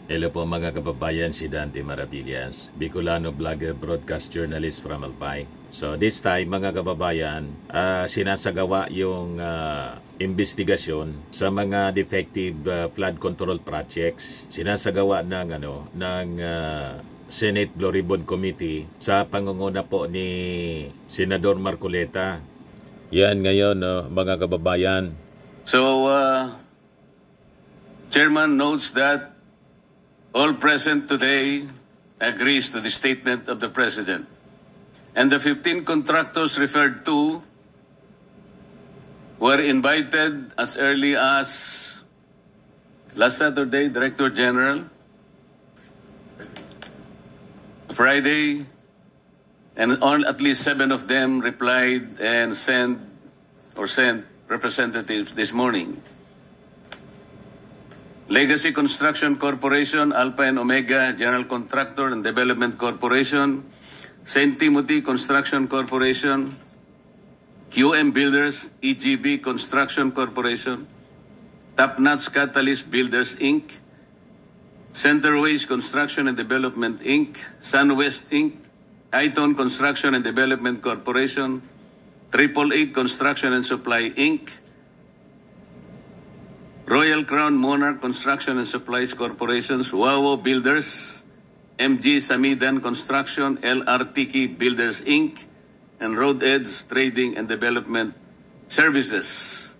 Hello po mga kababayan, si Dante Maravillas, Bicolano vlogger, broadcast journalist from Albay. So this time mga kababayan, sinasagawa yung investigasyon sa mga defective flood control projects. Sinasagawa ng Senate Floribund Committee sa pangunguna po ni Senador Marcoleta. Yan ngayon, mga kababayan. So, Chairman notes that all present today agrees to the statement of the President. And the 15 contractors referred to were invited as early as last Saturday, Director General, Friday, and at least 7 of them replied and sent representatives this morning. Legacy Construction Corporation, Alpha and Omega General Contractor and Development Corporation, St. Timothy Construction Corporation, QM Builders, EGB Construction Corporation, Top Notch Catalyst Builders, Inc., Centerways Construction and Development, Inc., SunWest, Inc., Highton Construction and Development Corporation, 888 Construction and Supply, Inc., Royal Crown Monarch Construction and Supplies Corporations, Wawo Builders, MG Samidan Construction, LRTK Builders, Inc., and Road Edge Trading and Development Services.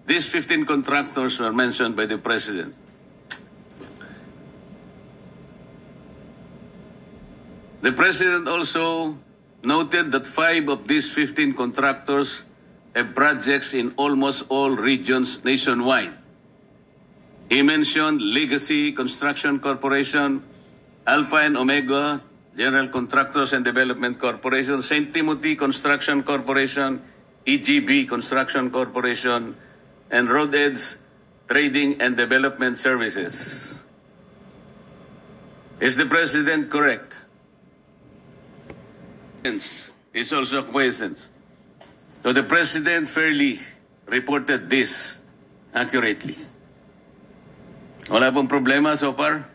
These 15 contractors were mentioned by the President. The President also noted that 5 of these 15 contractors have projects in almost all regions nationwide. He mentioned Legacy Construction Corporation, Alpha and Omega General Contractors and Development Corporation, St. Timothy Construction Corporation, EGB Construction Corporation, and Road Edge Trading and Development Services. Is the President correct? It's also a coincidence. So the President fairly reported this accurately. Wala pong problema so far.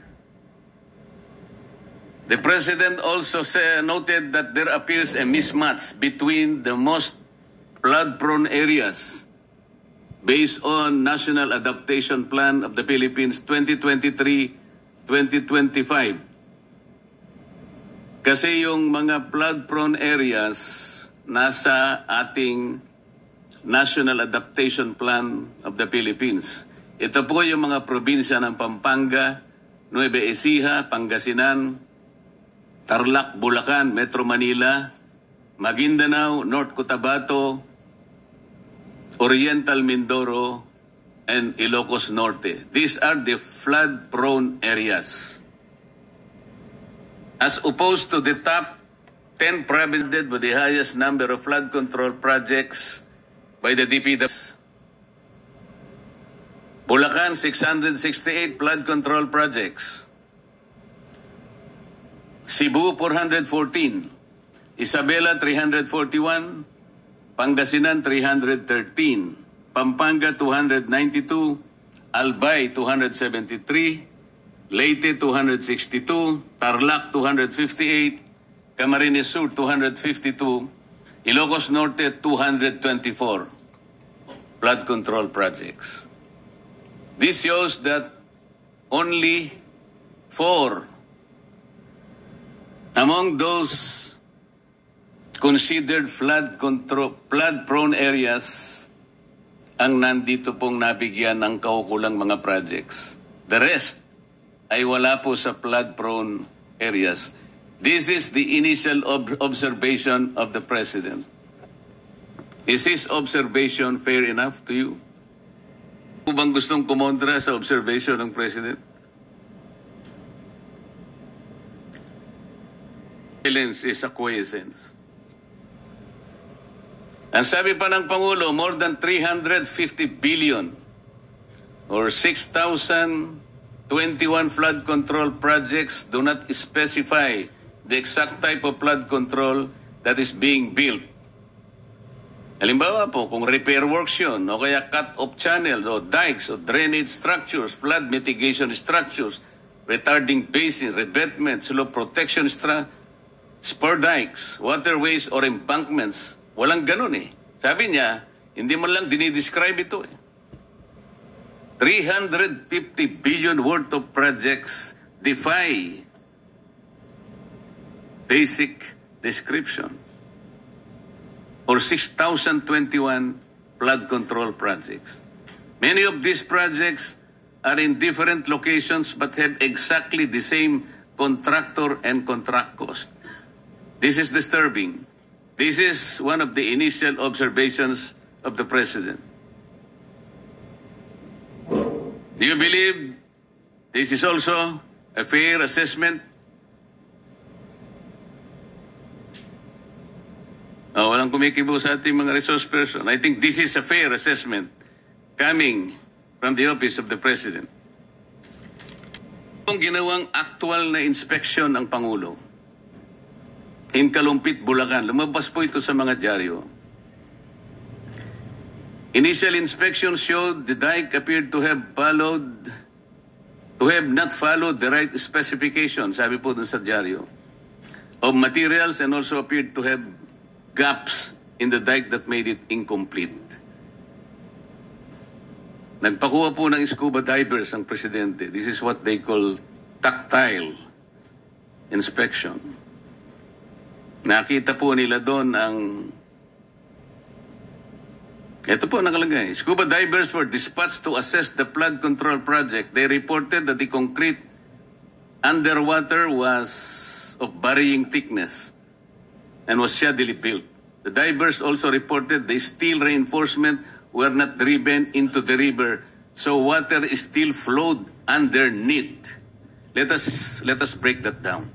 The President also noted that there appears a mismatch between the most flood-prone areas based on National Adaptation Plan of the Philippines 2023-2025. Kasi yung mga flood-prone areas nasa ating National Adaptation Plan of the Philippines. Ito po yung mga probinsya ng Pampanga, Nueva Ecija, Pangasinan, Tarlac, Bulacan, Metro Manila, Maguindanao, North Cotabato, Oriental Mindoro, and Ilocos Norte. These are the flood-prone areas. As opposed to the top 10 provinces with the highest number of flood control projects by the DPWH. Bulacan, 668 flood control projects. Cebu, 414. Isabela, 341. Pangasinan, 313. Pampanga, 292. Albay, 273. Leyte, 262. Tarlac, 258. Camarines Sur, 252. Ilocos Norte, 224 flood control projects. This shows that only 4 among those considered flood-prone areas ang nandito pong nabigyan ng kaukulang mga projects. The rest ay wala po sa flood-prone areas. This is the initial observation of the President. Is his observation fair enough to you? Kung bang gustong kumontra sa observation ng President? Silence is acquiescence. Ang sabi pa ng Pangulo, more than 350 billion or 6,021 flood control projects do not specify the exact type of flood control that is being built. Halimbawa po, kung repair works yun, o kaya cut-off channels, o dikes, o drainage structures, flood mitigation structures, retarding basin, revetment, slope protection spur dikes, waterways or embankments. Walang ganun eh. Sabi niya, hindi man lang dinidescribe ito eh. 350 billion worth of projects defy basic description. Or 6,021 flood control projects. Many of these projects are in different locations but have exactly the same contractor and contract cost. This is disturbing. This is one of the initial observations of the President. Do you believe this is also a fair assessment? Walang kumikibo sa ating mga resource person. I think this is a fair assessment coming from the office of the President. Kung ginawang actual na inspection ng Pangulo in Kalumpit, Bulacan, lumabas po ito sa mga dyaryo. Initial inspection showed the dike appeared to have not followed the right specification, sabi po dun sa dyaryo, of materials, and also appeared to have gaps in the dike that made it incomplete. Nagpakuha po ng scuba divers ang Presidente. This is what they call tactile inspection. Nakita po nila doon ang... Ito po nakalagay. Scuba divers were dispatched to assess the flood control project. They reported that the concrete underwater was of varying thickness and was shaddily built. The divers also reported the steel reinforcement were not driven into the river, so water is still flowed underneath. Let us break that down.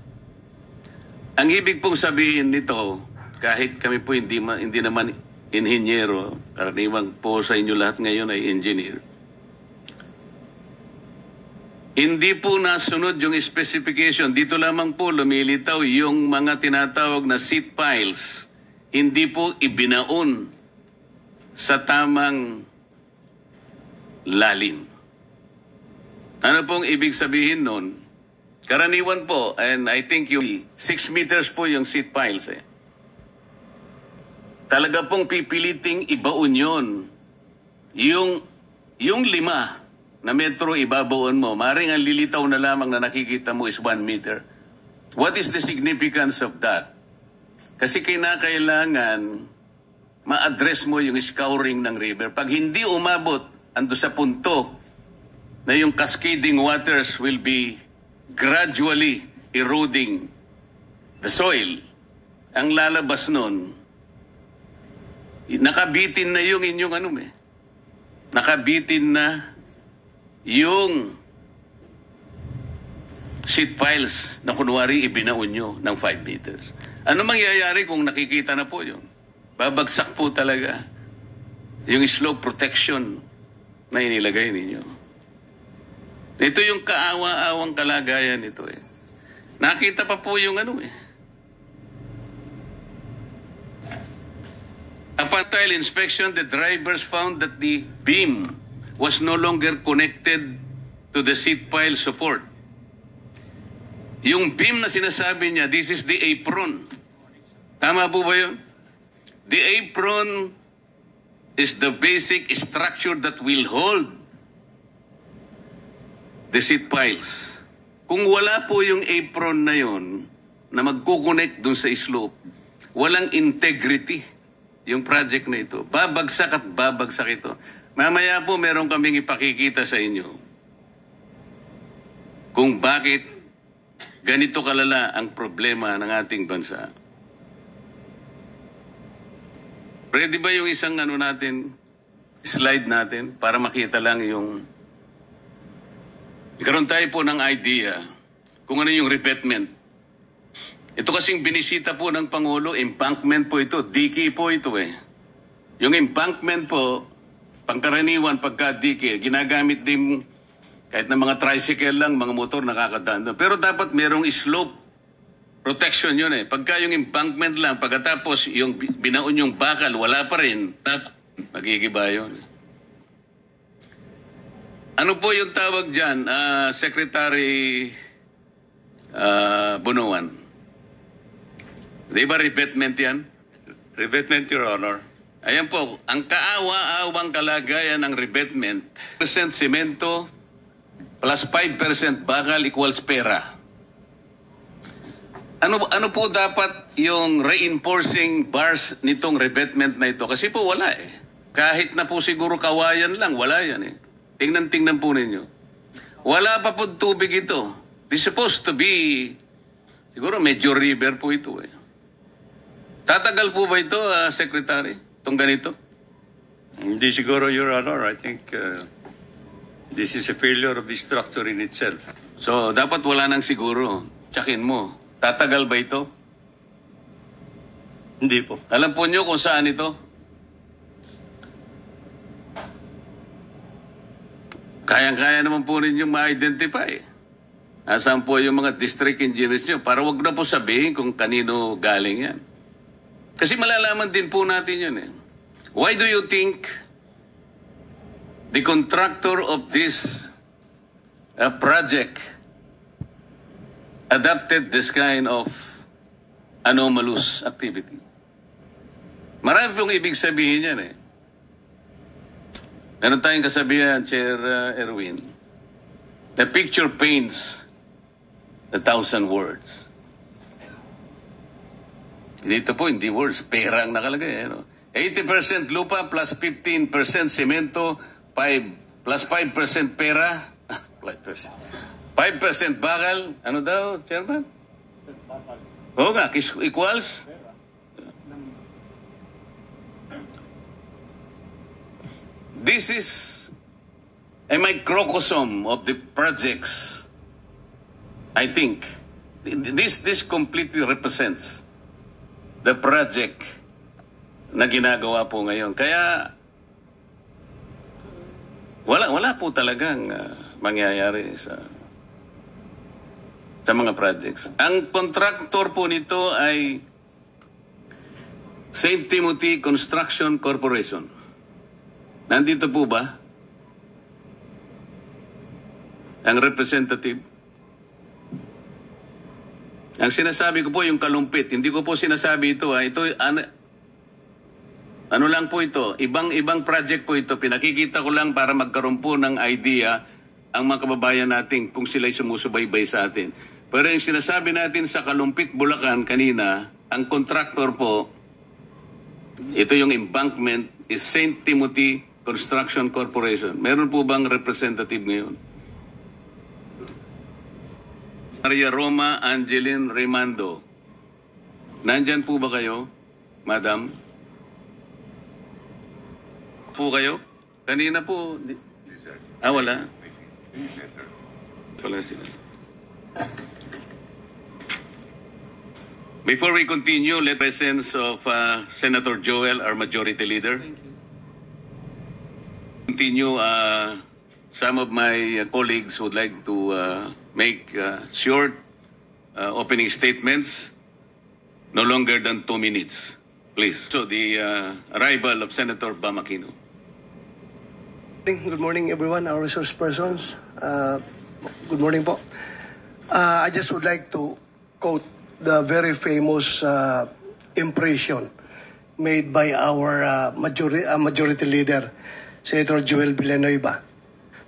Ang ibig pong sabihin nito, kahit kami po hindi naman inhinyero, karaniwang po sa inyo lahat ngayon ay engineer, hindi po nasunod yung specification. Dito lamang po lumilitaw yung mga tinatawag na seat piles. Hindi po ibinaon sa tamang lalim. Ano pong ibig sabihin nun? Karaniwan po, and I think yung 6 meters po yung seat piles eh. Talaga pong pipiliting ibaon yun. Yung 5 na metro ibabaon mo, maring ang lilitaw na lamang na nakikita mo is 1 meter. What is the significance of that? Kasi kinakailangan ma-address mo yung scouring ng river. Pag hindi umabot, ando sa punto na yung cascading waters will be gradually eroding the soil, ang lalabas nun, nakabitin na yung inyong nakabitin na yung seat piles na kunwari ibinaon nyo ng 5 meters. Ano mangyayari kung nakikita na po yun? Babagsak po talaga yung slope protection na inilagay ninyo. Ito yung kaawa-awang kalagayan nito eh. Nakita pa po yung Upon tile inspection, the drivers found that the beam was no longer connected to the seat pile support. Yung beam na sinasabi niya, this is the apron. Tama po ba yun? The apron is the basic structure that will hold the seat piles. Kung wala po yung apron na yun, na magkukonect dun sa slope, walang integrity yung project na ito. Babagsak at babagsak ito. Mamaya po meron kaming ipakikita sa inyo kung bakit ganito kalala ang problema ng ating bansa. Ready ba yung isang slide natin para makita lang yung... Ikaroon tayo po ng idea kung ano yung revetment. Ito kasing binisita po ng Pangulo, embankment po ito, dike po ito eh. Yung embankment po, pangkaraniwan pagka dike, ginagamit din kahit na mga tricycle lang, mga motor nakakadaan. Pero dapat merong slope protection yun eh. Pagka yung embankment lang, pagkatapos yung binaon yung bakal, wala pa rin, magigiba yun. Ano po yung tawag dyan, Secretary Bunuan. Di ba revetment yan? Revetment, Your Honor. Ayan po, ang kaawa-awang kalagayan ng revetment, percent semento plus 5% bakal equals pera. Ano po dapat yung reinforcing bars nitong revetment na ito? Kasi po wala eh. Kahit na po siguro kawayan lang, wala yan eh. Tingnan po ninyo. Wala pa po tubig ito. It's supposed to be, siguro medyo river po ito eh. Tatagal po ba ito, Secretary? Itong ganito? Hindi siguro, Your Honor. I think this is a failure of the structure in itself. So, dapat wala nang siguro. Tsakin mo. Tatagal ba ito? Hindi po. Alam po nyo kung saan ito? Kayang-kaya naman po ninyong ma-identify. Asan po yung mga district engineers nyo? Para wag na po sabihin kung kanino galing yan. Kasi malalaman din po natin yun eh. Why do you think the contractor of this project adopted this kind of anomalous activity? Marami pong ibig sabihin yan eh. Meron tayong kasabihan, Chair Erwin, the picture paints 1,000 words. Dito po, hindi words, pera ang nakalagay. Ano? 80% lupa plus 15% semento, 5 plus 5% pera, 5% bakal, ano daw, Chairman? Oo nga, equals? This is a microcosm of the projects. I think this completely represents the project na ginagawa po ngayon. Kaya wala po talagang mangyayari sa mga projects. Ang contractor po nito ay St. Timothy Construction Corporation. Nandito po ba ang representative? Ang sinasabi ko po yung kalumpit. Hindi ko po sinasabi ito. Ito ano lang po ito. Ibang project po ito. Pinakikita ko lang para magkaroon po ng idea ang mga kababayan natin kung sila'y sumusubaybay sa atin. Pero yung sinasabi natin sa Kalumpit, Bulacan kanina, ang contractor po, ito yung embankment, is St. Timothy Construction Corporation. Meron po bang representative ngayon? Maria Roma Angeline Rimando. Nandyan po ba kayo, Madam? Po kayo? Kanina po. Wala. Wala sila. Before we continue, let presence of Senator Joel, our Majority Leader. Continue, some of my colleagues would like to make short opening statements, no longer than 2 minutes, please. So the arrival of Senator Bam Aquino. Good morning, everyone, our resource persons. Good morning po. I just would like to quote the very famous impression made by our majority leader, Senator Joel Villanueva.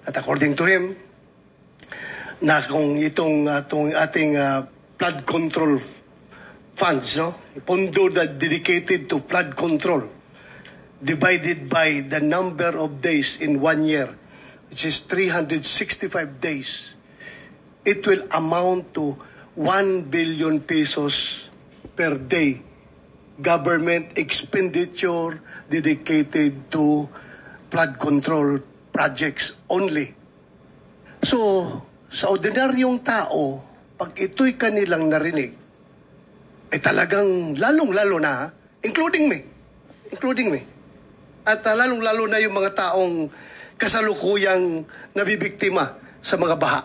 That according to him, na kung itong ating flood control funds, no? Pondo na dedicated to flood control, divided by the number of days in 1 year, which is 365 days, it will amount to 1 billion pesos per day government expenditure dedicated to flood control projects only. So, sa ordinaryong tao, pag ito'y kanilang narinig, talagang lalong-lalo na, including me, at lalong-lalo na yung mga taong kasalukuyang nabibiktima sa mga baha.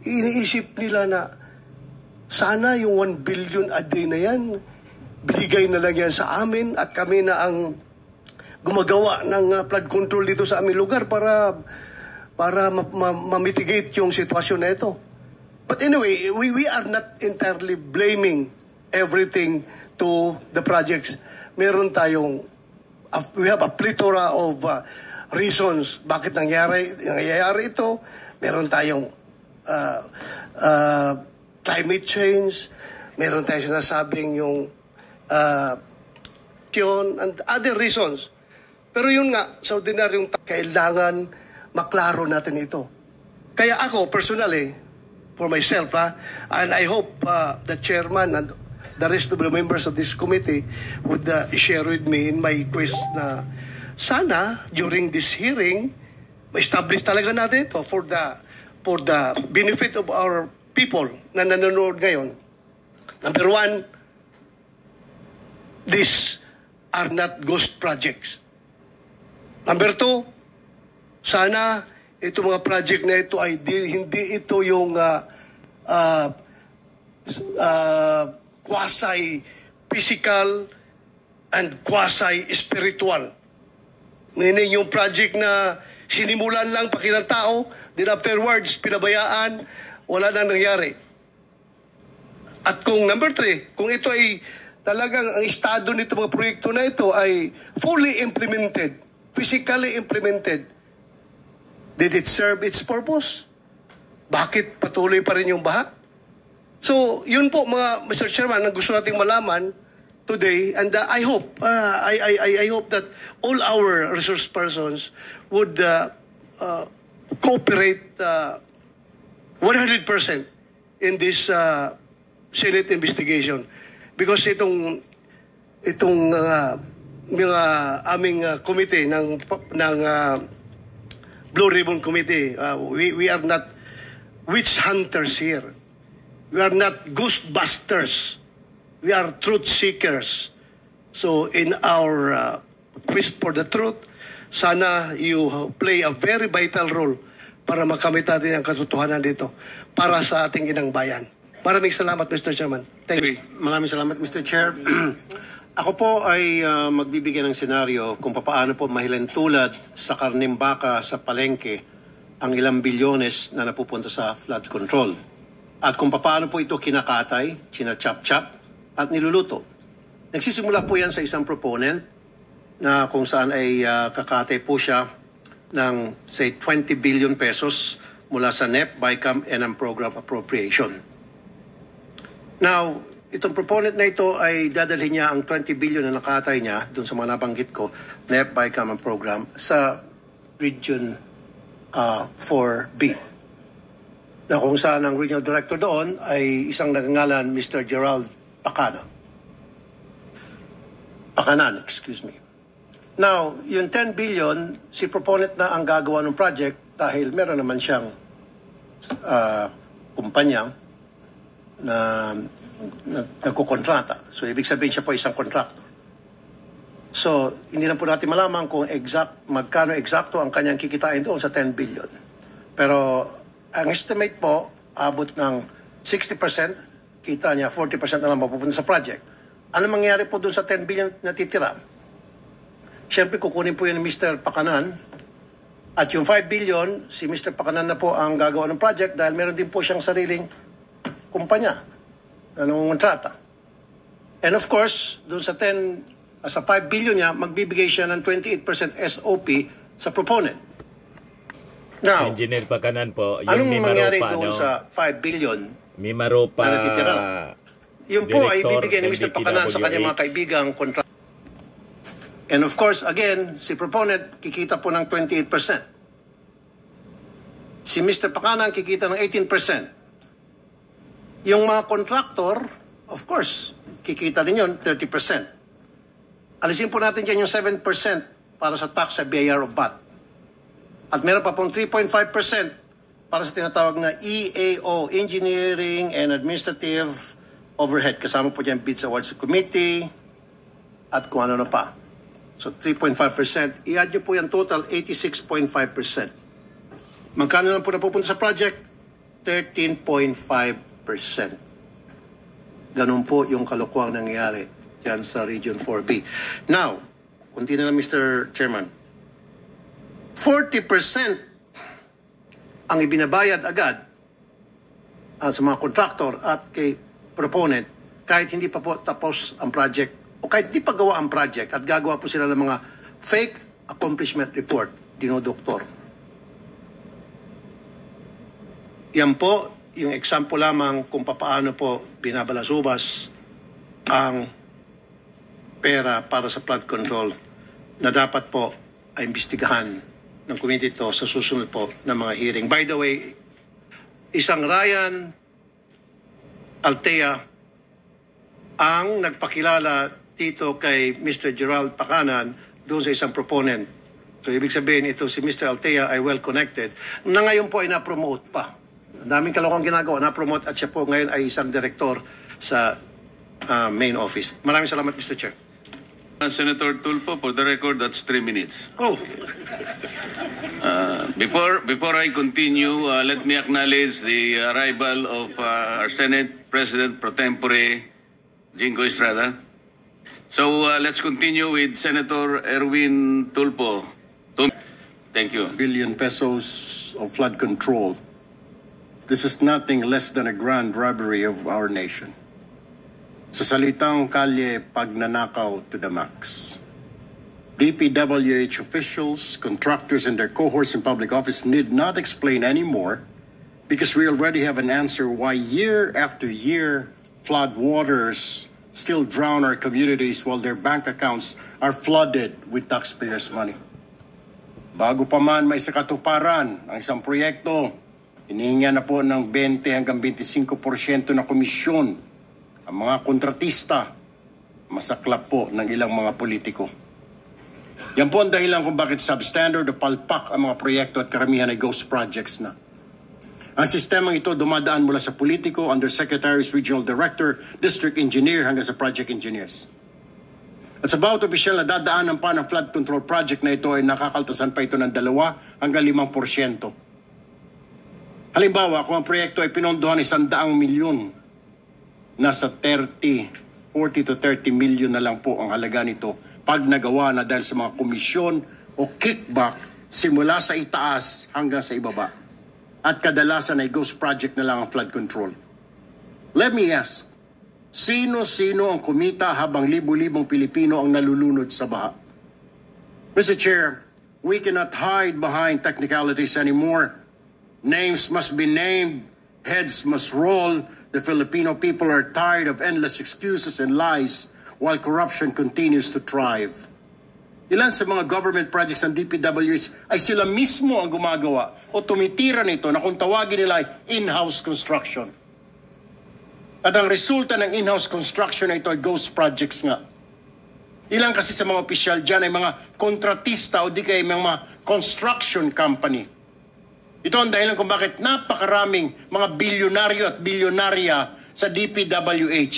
Iniisip nila na sana yung 1 billion a day na yan, binigay na lang yan sa amin at kami na ang gumagawa ng flood control dito sa aming lugar para ma-mitigate yung sitwasyon na ito. But anyway, we are not entirely blaming everything to the projects. Meron tayong, we have a plethora of reasons bakit nangyayari ito. Meron tayong climate change, meron tayong sinasabing yung and other reasons. Pero yun nga, sa ordinaryong kailangan maklaro natin ito. Kaya ako, personally, for myself, and I hope the chairman and the rest of the members of this committee would share with me in my quest na sana, during this hearing, ma-establish talaga natin ito for the benefit of our people na nanonood ngayon. Number one, these are not ghost projects. Number two, sana ito mga project na ito ay hindi ito yung quasi-physical and quasi-spiritual. Meaning yung project na sinimulan lang pakilang tao, then afterwards, pinabayaan, wala nang nangyari. At kung number three, kung ito ay talagang ang estado nito mga proyekto na ito ay fully implemented, physically implemented, did it serve its purpose? Bakit patuloy pa rin yung baha? So, yun po mga Mr. Chairman, ang gusto nating malaman today, and I hope I hope that all our resource persons would cooperate 100% in this Senate investigation, because itong mga aming committee ng Blue Ribbon Committee, we are not witch hunters here. We are not ghostbusters. We are truth seekers. So in our quest for the truth, sana you play a very vital role para makamit natin ang katotohanan dito para sa ating inang bayan. Maraming salamat, Mr. Chairman. Thank you. Maraming salamat, Mr. Chair. Ako po ay magbibigay ng senaryo kung paano po mahilentulad sa karneng baka sa palengke ang ilang bilyones na napupunta sa flood control. At kung paano po ito kinakatay, china-chop-chop, at niluluto. Nagsisimula po yan sa isang proponent na kung saan ay kakatay po siya ng, say, 20 billion pesos mula sa NEP, BICAM, and ang program appropriation. Now, itong proponent na ito ay dadalhin niya ang 20 billion na nakatay niya doon sa mga nabanggit ko, NEP, BICAM, ang program sa Region 4B. Na kung saan ang regional director doon ay isang nagngalan Mr. Gerald Pakanan, excuse me. Now, yung 10 billion, si proponent na ang gagawa ng project dahil meron naman siyang kumpanya na nagkukontrata. So, ibig sabihin siya po isang contractor. So, hindi na po natin malaman kung magkano eksakto ang kanyang kikitain doon sa 10 billion. Pero, ang estimate po, abot ng 60%, kita niya, 40% na lang mapupunta sa project. Ano mangyayari po doon sa 10 billion na titira? Siyempre, kukunin po yun ni Mr. Pakanan. At yung 5 billion, si Mr. Pakanan na po ang gagawa ng project dahil meron din po siyang sariling kumpanya na nangungontrata. And of course, doon sa 5 billion niya, magbibigay siya ng 28% SOP sa proponent. Now, Engineer Pakanan po, yung anong mangyari Mimaropa, doon sa 5 billion Mimaropa, na natitira? Yun po ay Director, ibibigay ni Mr. Pakanan sa kanyang mga kaibigang kontrata. And of course, again, si proponent kikita po ng 28%. Si Mr. Pakanan kikita ng 18%. Yung mga contractor, of course, kikita din yun 30%. Alisin po natin dyan yung 7% para sa tax sa BIR of VAT. At meron pa pong 3.5% para sa tinatawag na EAO, Engineering and Administrative Overhead. Kasama po dyan bids awards committee at kung ano na pa. So 3.5%. I-add nyo po yan total, 86.5%. Magkano lang po napupunta sa project? 13.5%. Ganun po yung kalokohang nangyayari dyan sa Region 4B. Now, kunti na lang Mr. Chairman. 40% ang ibinabayad agad sa mga contractor at kay proponent, kahit hindi pa po tapos ang project o kahit hindi pa gawa ang project at gagawa po sila ng mga fake accomplishment report, dinodoktor. Yan po yung example lamang kung paano po binabalasubas ang pera para sa flood control na dapat po ay imbestigahan ng committee ito sa susunod po ng mga hearing. By the way, isang Ryan Altea ang nagpakilala dito kay Mr. Gerald Pacanan doon sa isang proponent. So, ibig sabihin, ito si Mr. Altea ay well-connected na ngayon po ay na-promote pa. Ang daming kalokong ginagawa, na-promote at siya po ngayon ay isang direktor sa main office. Maraming salamat, Mr. Chair. Senator Tulfo, for the record, that's 3 minutes. Oh, Before I continue, let me acknowledge the arrival of our Senate President Pro Tempore, Jingo Estrada. So let's continue with Senator Erwin Tulfo. Thank you. Billion pesos of flood control. This is nothing less than a grand robbery of our nation. Sa salitang kalye, pagnanakaw to the max. DPWH officials, contractors, and their cohorts in public office need not explain anymore because we already have an answer why year after year flood waters still drown our communities while their bank accounts are flooded with taxpayers' money. Bago pa man may sakatuparan ang isang proyekto, hinihinga na po ng 20 hanggang 25% na komisyon ang mga kontratista, masaklap po ng ilang mga politiko. Yan po ang dahilan kung bakit substandard o palpak ang mga proyekto at karamihan ay ghost projects na. Ang sistemang ito dumadaan mula sa politiko, undersecretaries, regional director, district engineer hanggang sa project engineers. At sa bawat opisyal na dadaanan pa ng flood control project na ito ay nakakaltasan pa ito ng 2 hanggang 5%. Halimbawa, kung ang proyekto ay pinondohan 100 milyon, nasa 40 to 30 million na lang po ang halaga nito pag nagawa na dahil sa mga komisyon o kickback simula sa itaas hanggang sa ibaba. At kadalasan ay ghost project na lang ang flood control. Let me ask, sino-sino ang kumita habang libu-libong Pilipino ang nalulunod sa baha? Mr. Chair, we cannot hide behind technicalities anymore. Names must be named, heads must roll. The Filipino people are tired of endless excuses and lies while corruption continues to thrive. Ilan sa mga government projects ng DPWH ay sila mismo ang gumagawa o tumitira nito na kung tawagin nila ay in-house construction. At ang resulta ng in-house construction na ito ay ghost projects nga. Ilan kasi sa mga opisyal dyan ay mga kontratista o di kaya mga construction company. Ito ang dahilan kung bakit napakaraming mga bilyonaryo at bilyonarya sa DPWH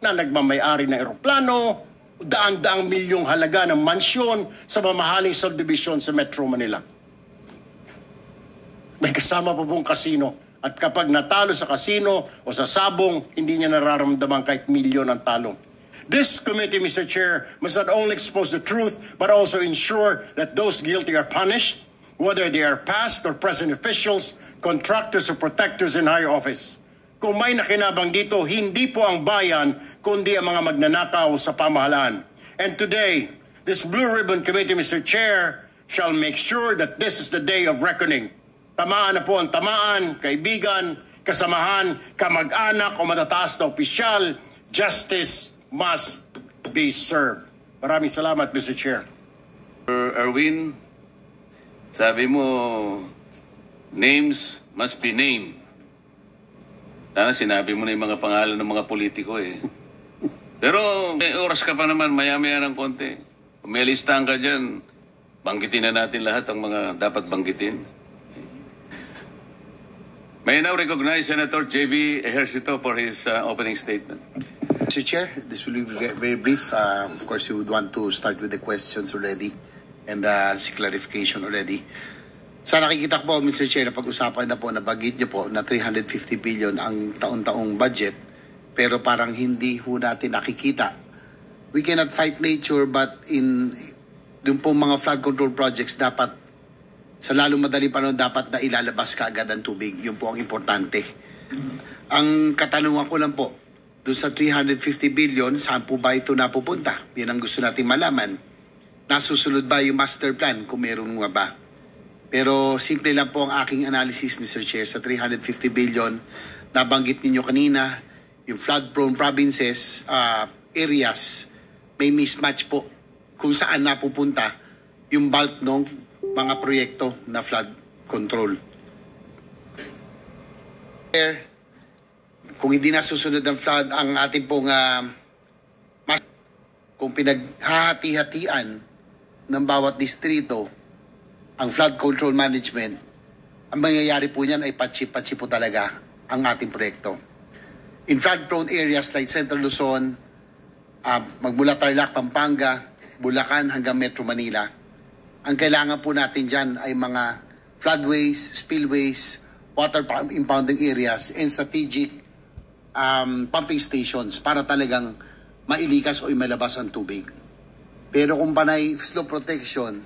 na nagmamayari ng eroplano, daan-daang milyong halaga ng mansyon sa mamahaling subdivision sa Metro Manila. May kasama pa pong kasino. At kapag natalo sa kasino o sa sabong, hindi niya nararamdaman kahit milyon ang talong. This committee, Mr. Chair, must not only expose the truth, but also ensure that those guilty are punished, whether they are past or present officials, contractors or protectors in high office. Kung may nakinabang dito, hindi po ang bayan, kundi ang mga magnanakaw sa pamahalaan. And today, this Blue Ribbon Committee, Mr. Chair, shall make sure that this is the day of reckoning. Tamaan na po ang tamaan, kaibigan, kasamahan, kamag-anak o matataas na opisyal. Justice must be served. Maraming salamat, Mr. Chair. Erwin, sabi mo, names must be named. Sana sinabi mo na yung mga pangalan ng mga politiko eh. Pero may oras ka pa naman, maya-maya ng konti. Kung may listahan ka dyan, banggitin na natin lahat ang mga dapat banggitin. May I now recognize Senator J.B. Ejercito for his opening statement. Mr. Chair, this will be very brief. Of course, you would want to start with the questions already and si clarification already. Sa nakikita ko po, Mr. Chair, na pag-usapan na po, nabagit niyo po na 350 billion ang taon-taong budget, pero parang hindi ho natin nakikita. We cannot fight nature, but dun po mga flood control projects, dapat, sa lalong madaling panahon, dapat na ilalabas ka agad ang tubig. Yun po ang importante. Ang katanungan ko lang po, doon sa 350 billion, saan po ba ito napupunta? Yan ang gusto natin malaman. Nasusunod ba yung master plan kung meron nga ba? Pero simple lang po ang aking analysis, Mr. Chair, sa 350 billion, nabanggit ninyo kanina, yung flood-prone provinces, areas, may mismatch po kung saan napupunta yung bulk ng mga proyekto na flood control. Kung hindi nasusunod ng flood, ang ating pong kung pinaghahati-hatian ng bawat distrito ang flood control management, ang mangyayari po niyan ay patsi-patsi po talaga ang ating proyekto. In flood-prone areas like Central Luzon, magmula Tarlac, Pampanga, Bulacan hanggang Metro Manila, ang kailangan po natin dyan ay mga floodways, spillways, water impounding areas, and strategic pumping stations para talagang mailikas o imalabas ang tubig. Pero kung panay slope protection,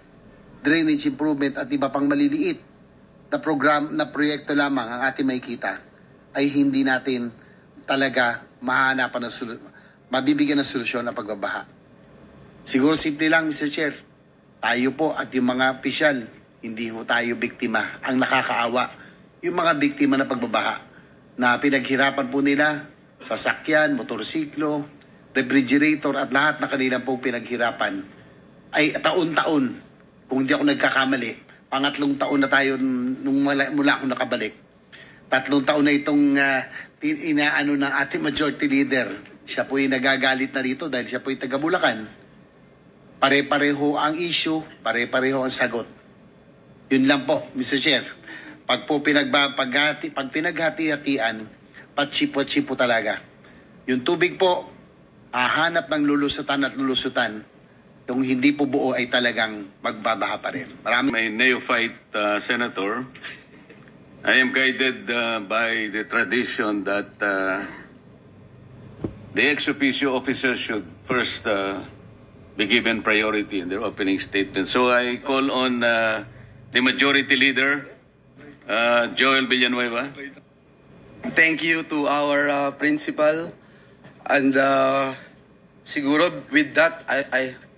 drainage improvement at iba pang maliliit na program na proyekto lamang ang ating makikita, ay hindi natin talaga mahanapan ng mabibigyan ng solusyon ng pagbabaha. Siguro simple lang, Mr. Chair, tayo po at yung mga opisyal, hindi ho tayo biktima. Ang nakakaawa, yung mga biktima ng pagbabaha na pinaghirapan po nila, sasakyan, motorsiklo, refrigerator at lahat na kanilang pong pinaghirapan ay taon-taon, kung hindi ako nagkakamali, pangatlong taon na tayo nung mula ako nakabalik. 3 taon na itong inaano ng ating majority leader. Siya po yung nagagalit na rito dahil siya po yung taga Bulacan. Pare-pareho ang issue, pare-pareho ang sagot. Yun lang po, Mr. Chair. Pag po pinaghati-hatian, patsi-patsi po talaga. Yung tubig po, hahanap ng lulusutan at lulusutan. Yung hindi po buo ay talagang magbabaha pa rin. My neophyte senator, I am guided by the tradition that the ex-officio officers should first be given priority in their opening statement. So I call on the majority leader, Joel Villanueva. Thank you to our principal, and siguro with that,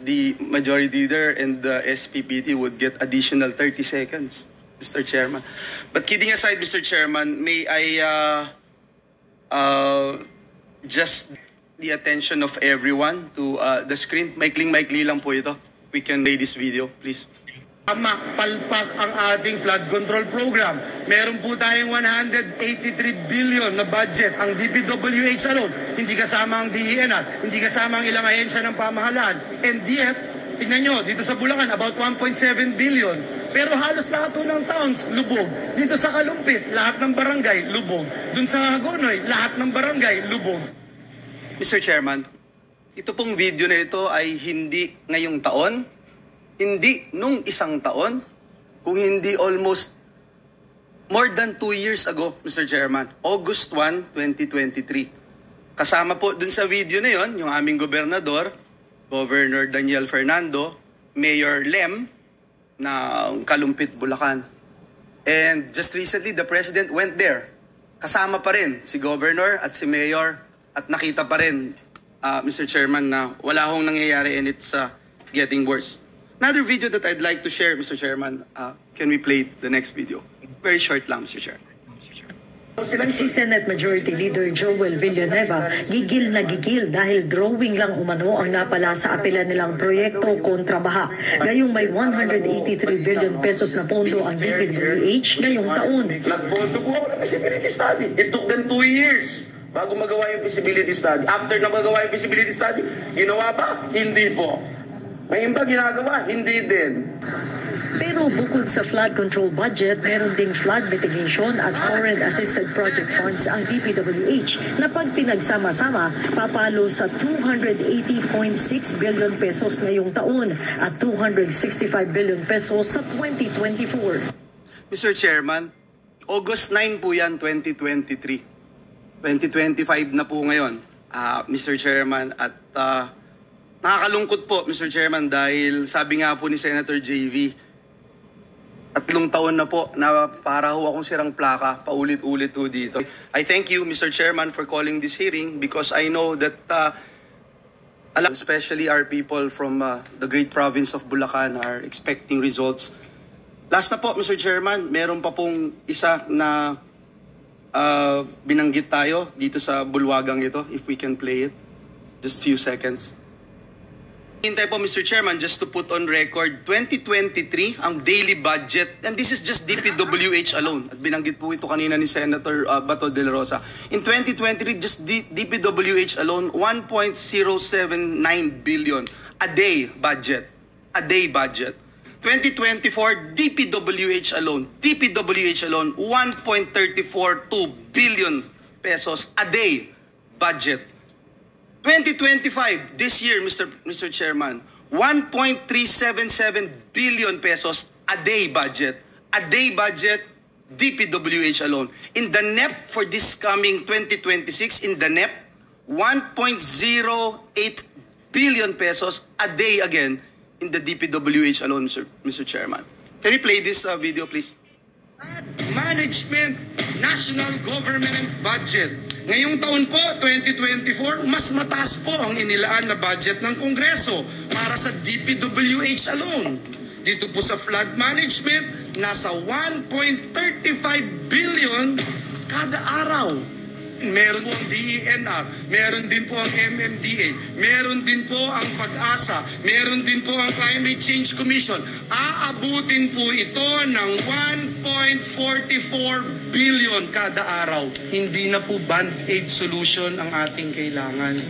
the majority leader and the SPPT would get additional 30 seconds, Mr. Chairman. But kidding aside, Mr. Chairman, may I just the attention of everyone to the screen. Maikling-maikli lang po ito. We can play this video, please. Palpak ang ating flood control program. Meron po tayong 183 billion na budget ang DPWH alone. Hindi kasama ang DENR, hindi kasama ang ilang ahensya ng pamahalaan. And yet, tingnan nyo, dito sa Bulacan, about 1.7 billion. Pero halos lahat ng towns, lubog. Dito sa Kalumpit, lahat ng barangay, lubog. Dun sa Hagonoy, lahat ng barangay, lubog. Mr. Chairman, ito pong video na ito ay hindi ngayong taon, hindi nung isang taon, kung hindi almost more than 2 years ago, Mr. Chairman, August 1, 2023. Kasama po dun sa video na yon yung aming gobernador, Governor Daniel Fernando, Mayor Lem, na Kalumpit, Bulacan. And just recently, the President went there. Kasama pa rin si Governor at si Mayor at nakita pa rin, Mr. Chairman, na wala hong nangyayari and it's getting worse. Another video that I'd like to share, Mr. Chairman, can we play the next video? Very short lang, Mr. Chairman. Si Senate Majority Leader Joel Villanueva gigil na gigil dahil drawing lang umano ang napala sa apela nilang proyekto kontra baha. Gayong may 183 billion pesos na pondo ang DPWH ngayong taon. Nagpondo po ako ng feasibility study. It took them 2 years bago magawa yung feasibility study. After na magawa yung feasibility study, ginawa ba? Hindi po. Ngayon ba ginagawa? Hindi din. Pero bukod sa flood control budget, meron ding flood mitigation at foreign assisted project funds ang DPWH na pag pinagsama-sama, papalo sa 280.6 billion pesos ngayong taon at 265 billion pesos sa 2024. Mr. Chairman, August 9 po yan, 2023. 2025 na po ngayon, Mr. Chairman, at nakakalungkot po, Mr. Chairman, dahil sabi nga po ni Senator JV, 3 taon na po na para ho akong sirang plaka, paulit-ulit ho dito. I thank you, Mr. Chairman, for calling this hearing because I know that especially our people from the great province of Bulacan are expecting results. Last na po, Mr. Chairman, meron pa pong isa na binanggit tayo dito sa bulwagang ito, if we can play it. Just few seconds. Hintay po, Mr. Chairman, just to put on record, 2023, ang daily budget, and this is just DPWH alone, at binanggit po ito kanina ni Senator Bato de la Rosa. In 2023, just DPWH alone, 1.079 billion a day budget. A day budget. 2024, DPWH alone, 1.342 billion pesos a day budget. 2025, this year, Mr. Chairman, 1.377 billion pesos a day budget. A day budget, DPWH alone. In the NEP for this coming 2026, in the NEP, 1.08 billion pesos a day again in the DPWH alone, Mr. Chairman. Can you play this video, please? Management, National Government Budget. Ngayong taon po, 2024, mas mataas po ang inilaan na budget ng Kongreso para sa DPWH alone. Dito po sa flood management, nasa 1.35 billion kada araw. Meron po ang DENR, meron din po ang MMDA, meron din po ang PAG-ASA, meron din po ang Climate Change Commission. Aabutin po ito ng 1.44 billion kada araw. Hindi na po band-aid solution ang ating kailangan.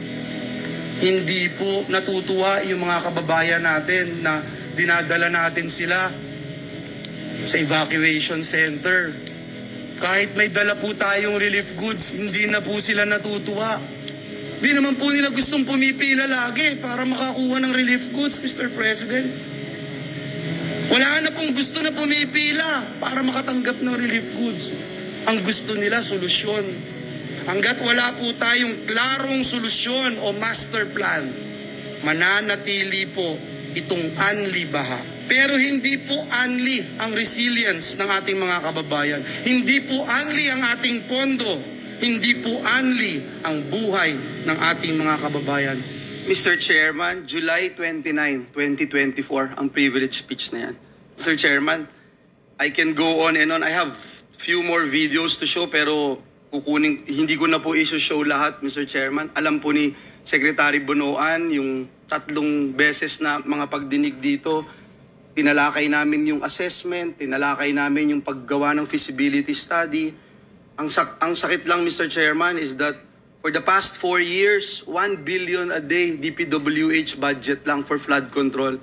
Hindi po natutuwa yung mga kababayan natin na dinadala natin sila sa evacuation center. Kahit may dala po tayong relief goods, hindi na po sila natutuwa. Di naman po nila gustong pumipila lagi para makakuha ng relief goods, Mr. President. Wala na pong gusto na pumipila para makatanggap ng relief goods. Ang gusto nila, solusyon. Hanggat wala po tayong klarong solusyon o master plan, mananatili po itong anli baha. Pero hindi po only ang resilience ng ating mga kababayan. Hindi po only ang ating pondo. Hindi po only ang buhay ng ating mga kababayan. Mr. Chairman, July 29, 2024, ang privilege speech na yan. Mr. Chairman, I can go on and on. I have few more videos to show pero hindi ko na po i-show lahat, Mr. Chairman. Alam po ni Secretary Bonoan yung 3 beses na mga pagdinig dito. Tinalakay namin yung assessment, tinalakay namin yung paggawa ng feasibility study. Ang sakit lang, Mr. Chairman, is that for the past 4 years, 1 billion a day DPWH budget lang for flood control.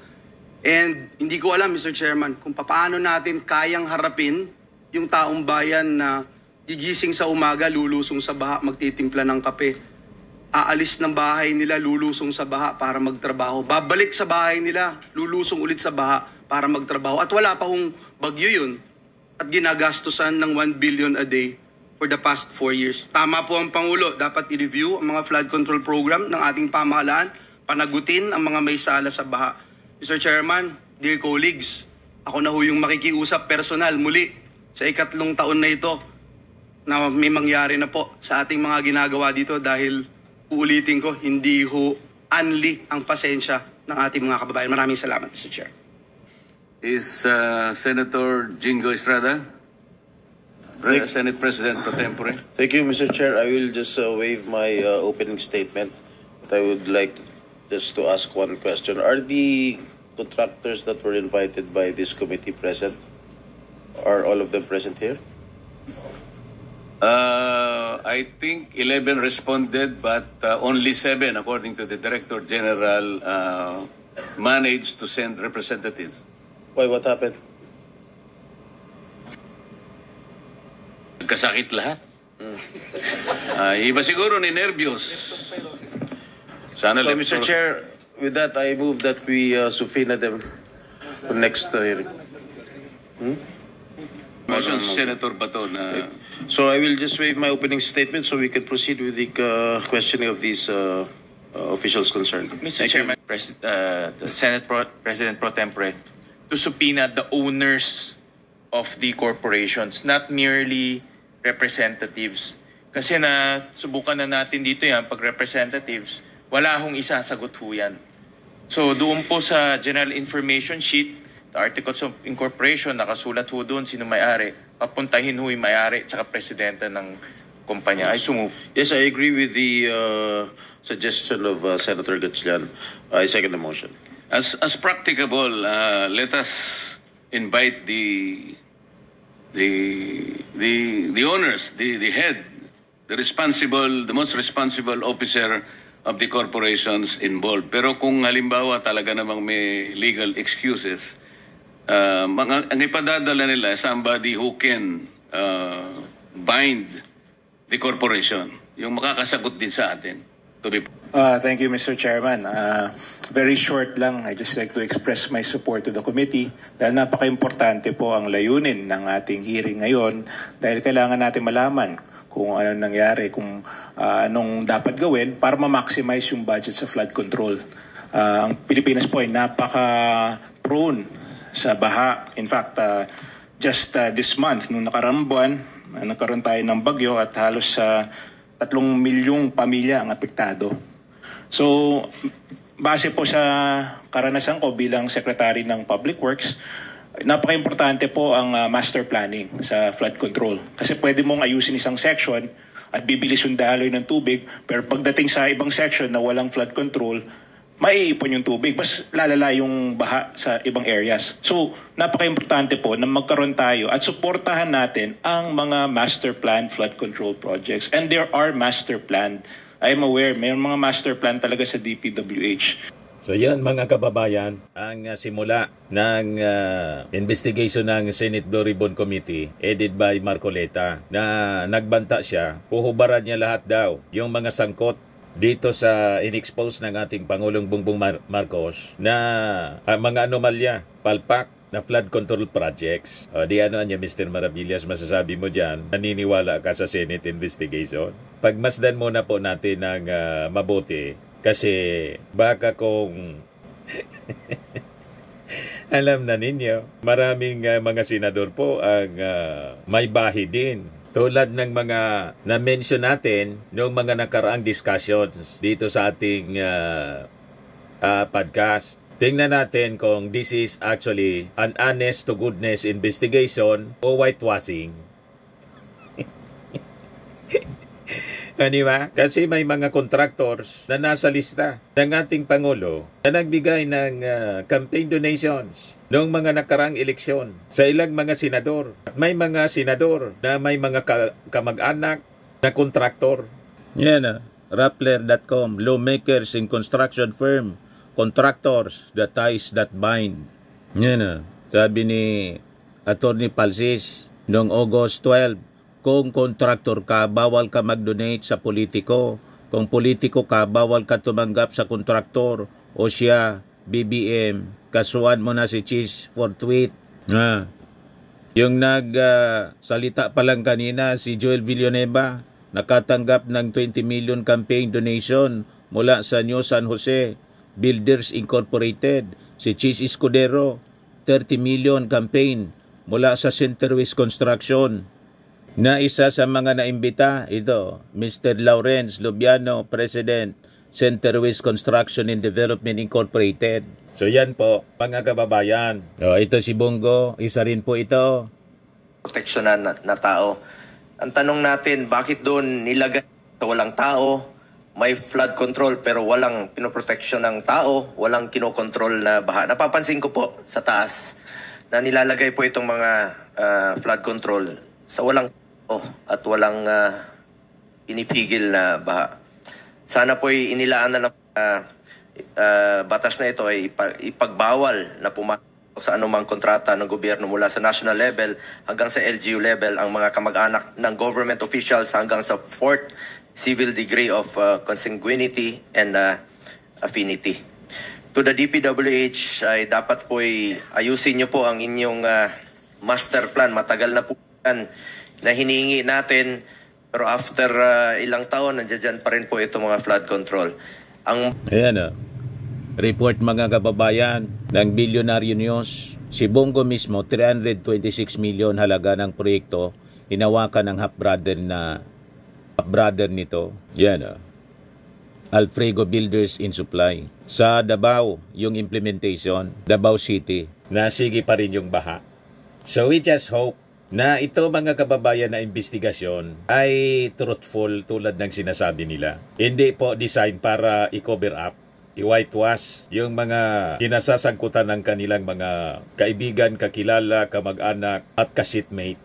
And hindi ko alam, Mr. Chairman, kung paano natin kayang harapin yung taong bayan na gigising sa umaga, lulusong sa baha, magtitimpla ng kape. Aalis ng bahay nila, lulusong sa baha para magtrabaho. Babalik sa bahay nila, lulusong ulit sa baha para magtrabaho. At wala pa hong bagyo yun. At ginagastusan ng 1 billion a day for the past 4 years. Tama po ang Pangulo. Dapat i-review ang mga flood control program ng ating pamahalaan. Panagutin ang mga may sala sa baha. Mr. Chairman, dear colleagues, ako na ho yung makikiusap personal muli sa 3 taon na ito na may mangyari na po sa ating mga ginagawa dito dahil uulitin ko, hindi ho anli ang pasensya ng ating mga kababayan. Maraming salamat, Mr. Chair. Is Senator Jingo Estrada, Senate President pro tempore. Thank you, Mr. Chair. I will just waive my opening statement. But I would like just to ask one question. Are the contractors that were invited by this committee present? Are all of them present here? I think 11 responded, but only 7, according to the Director General, managed to send representatives. Why? What happened? Nagkasakit lahat. Iba siguro ni nervyos. Sana So, Mr. Chair, with that, I move that we subpoena them for next hearing. Motion, Senator Bato na... So I will just waive my opening statement so we can proceed with the questioning of these officials concerned. Mr. Chairman, the Senate President Pro Tempore, to subpoena the owners of the corporations, not merely representatives. Kasi na subukan na natin dito yan, pag representatives, wala hong isasagot ho yan. So doon po sa General Information Sheet, the Articles of Incorporation, nakasulat ho doon sino may-ari, papuntahin ho yung may-ari tsaka presidente ng kumpanya. I so move. Yes, I agree with the suggestion of Senator Gatchalian. I second the motion. As practicable, let us invite the owners, the head, the most responsible officer of the corporations involved. Pero kung halimbawa talaga namang may legal excuses, ang ipadadala nila somebody who can bind the corporation, yung makakasagot din sa atin. Thank you, Mr. Chairman. Very short lang, I just like to express my support to the committee dahil napaka-importante po ang layunin ng ating hearing ngayon dahil kailangan natin malaman kung ano nangyari, kung anong dapat gawin para ma-maximize yung budget sa flood control. Ang Pilipinas po ay napaka-prone sa baha. In fact, just this month, nung nakaraang buwan, nagkaroon tayo ng bagyo at halos 3 milyong pamilya ang apektado. So, base po sa karanasan ko bilang Secretary ng Public Works, napaka-importante po ang master planning sa flood control. Kasi pwede mong ayusin isang section at bibilis yung daloy ng tubig, pero pagdating sa ibang section na walang flood control, maiipon yung tubig, mas lalala yung baha sa ibang areas. So, napaka-importante po na magkaroon tayo at suportahan natin ang mga master plan flood control projects. And there are master plan. I am aware, may mga master plan talaga sa DPWH. So yan mga kababayan, ang simula ng investigation ng Senate Blue Ribbon Committee headed by Marcoleta na nagbanta siya, puhubaran niya lahat daw yung mga sangkot dito sa in-expose ng ating Pangulong Bongbong Marcos na mga anomalya, palpak na flood control projects. Di ano niya, Mr. Maravillas, masasabi mo dyan, naniniwala ka sa Senate investigation? Pagmasdan muna po natin ng mabuti kasi baka kung alam na ninyo, maraming mga senador po ang may bahi din. Tulad ng mga na-mention natin noong mga nakaraang discussions dito sa ating podcast. Tingnan natin kung this is actually an honest to goodness investigation o whitewashing. Di ba? Kasi may mga contractors na nasa lista ng ating Pangulo na nagbigay ng campaign donations noong mga nakarang eleksyon sa ilang mga senador. May mga senador na may mga kamag-anak na kontraktor. Yan na. Rappler.com, lawmakers in construction firm, contractors, the ties that bind. Yan na. Sabi ni Attorney Palsis noong August 12, kung kontraktor ka, bawal ka mag-donate sa politiko. Kung politiko ka, bawal ka tumanggap sa kontraktor. O siya, BBM, kasuhan mo na si Cheese for tweet. Yung salita pa lang kanina, si Joel Villanueva, nakatanggap ng 20 million campaign donation mula sa New San Jose Builders Incorporated. Si Cheese Escudero, 30 million campaign mula sa Centerwest Construction. Na isa sa mga naimbita, ito, Mr. Lawrence Lubiano, President, Centerwest Construction and Development Incorporated. So yan po, mga kababayan. Ito si Bongo, isa rin po ito. Proteksyonan na tao. Ang tanong natin, bakit doon nilagay walang tao, may flood control pero walang pinoproteksyon ng tao, walang kinokontrol na baha. Napapansin ko po sa taas na nilalagay po itong mga flood control sa walang at walang pinipigil na baha. Sana po inilaan na ng batas na ito ay ipagbawal na pumasok sa anumang kontrata ng gobyerno mula sa national level hanggang sa LGU level ang mga kamag-anak ng government officials hanggang sa 4th civil degree of consanguinity and affinity. To the DPWH ay dapat po ayusin niyo po ang inyong master plan. Matagal na po yan na hinihingi natin, pero after ilang taon, nandiyan pa rin po itong mga flood control. Ayan report mga kababayan ng Billionaire News Si Bongo mismo, 326 million halaga ng proyekto, hinawakan ng half-brother nito. Yan Alfrego Builders in Supply. Sa Davao, yung implementation, Davao City, na sige pa rin yung baha. So we just hope na ito mga kababayan na investigasyon ay truthful tulad ng sinasabi nila. Hindi po design para i-cover up, i-whitewash yung mga kinasasangkutan ng kanilang mga kaibigan, kakilala, kamag-anak at kasitmate.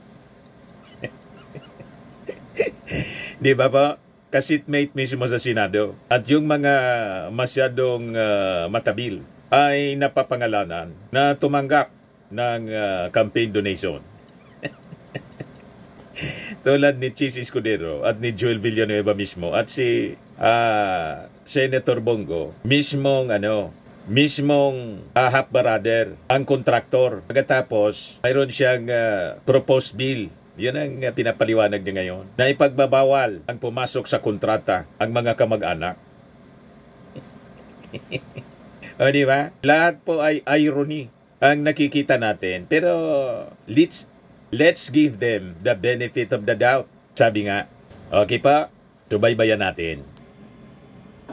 Di ba po? Kasitmate mismo sa Senado. At yung mga masyadong matabil ay napapangalanan na tumanggap ng campaign donation. Tulad ni Chis Escudero at ni Joel Villanueva mismo at si Senator Bongo mismong half-brother ang kontraktor. Pagkatapos mayroon siyang proposed bill. Yan ang pinapaliwanag niya ngayon, na ipagbabawal ang pumasok sa kontrata ang mga kamag-anak. O diba? Lahat po ay irony ang nakikita natin. Pero let's give them the benefit of the doubt. Sabi nga, okay pa, tubaybayan natin.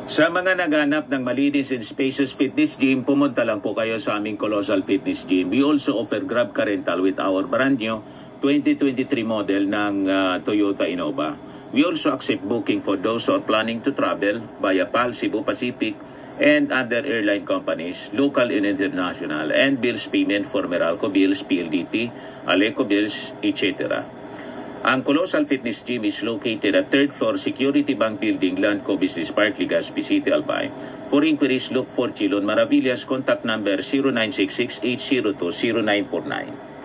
Sa mga naghanap ng malinis and spacious fitness gym, pumunta lang po kayo sa aming Colossal Fitness Gym. We also offer Grab Car Rental with our brand new 2023 model ng Toyota Innova. We also accept booking for those who are planning to travel via PAL, Cebu Pacific, and other airline companies, local and international, and bills payment for Meralco Bills, PLDT, Aleco Bills, etc. Ang Colossal Fitness Gym is located at 3rd floor Security Bank Building, Landco Business Park, Legazpi City, Albay. For inquiries, look for Chilon Maravillas. Contact number 0966-802-0949.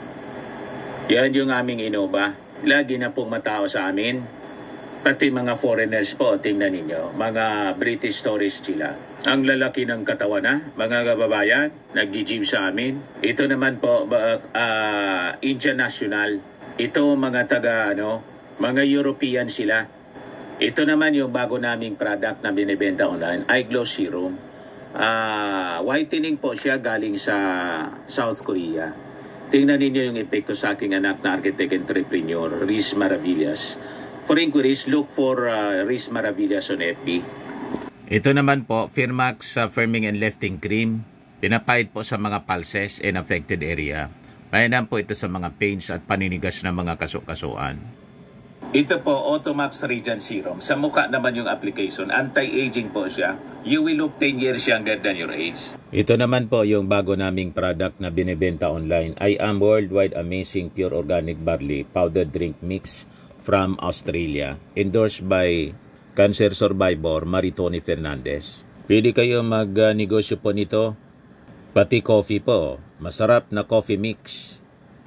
Yan yung aming Innova. Lagi na pong matao sa amin. Pati mga foreigners po, tingnan ninyo. Mga British tourists sila. Ang lalaki ng katawan na, mga kababayan, nag-gym sa amin. Ito naman po, Indian National. Ito mga mga European sila. Ito naman yung bago naming product na binibenta online, Eye Glow Serum. Whitening po siya galing sa South Korea. Tingnan ninyo yung epekto sa aking anak na architect entrepreneur, Riz Maravillas. For inquiries, look for Riz Maravillas on FB. Ito naman po, Firmax Firming and Lifting Cream. Pinapahid po sa mga pulses and affected area. Mayanam po ito sa mga pains at paninigas ng mga kasukasuan. Ito po, Automax Radiant Serum. Sa mukha naman yung application. Anti-aging po siya. You will look 10 years younger than your age. Ito naman po yung bago naming product na binibenta online. I am Worldwide Amazing Pure Organic Barley Powder Drink Mix from Australia. Endorsed by cancer survivor Maritoni Fernandez. Pwede kayo mag-negosyo po nito. Pati coffee po. Masarap na coffee mix.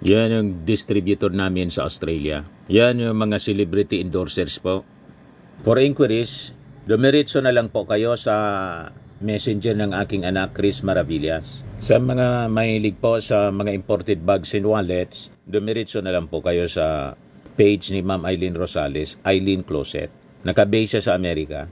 Yan yung distributor namin sa Australia. Yan yung mga celebrity endorsers po. For inquiries, dumiretso na lang po kayo sa messenger ng aking anak, Riz Maravillas. Sa mga mahilig po sa mga imported bags and wallets, dumiretso na lang po kayo sa page ni Ma'am Eileen Rosales, Eileen Closet. Nakabase siya sa Amerika.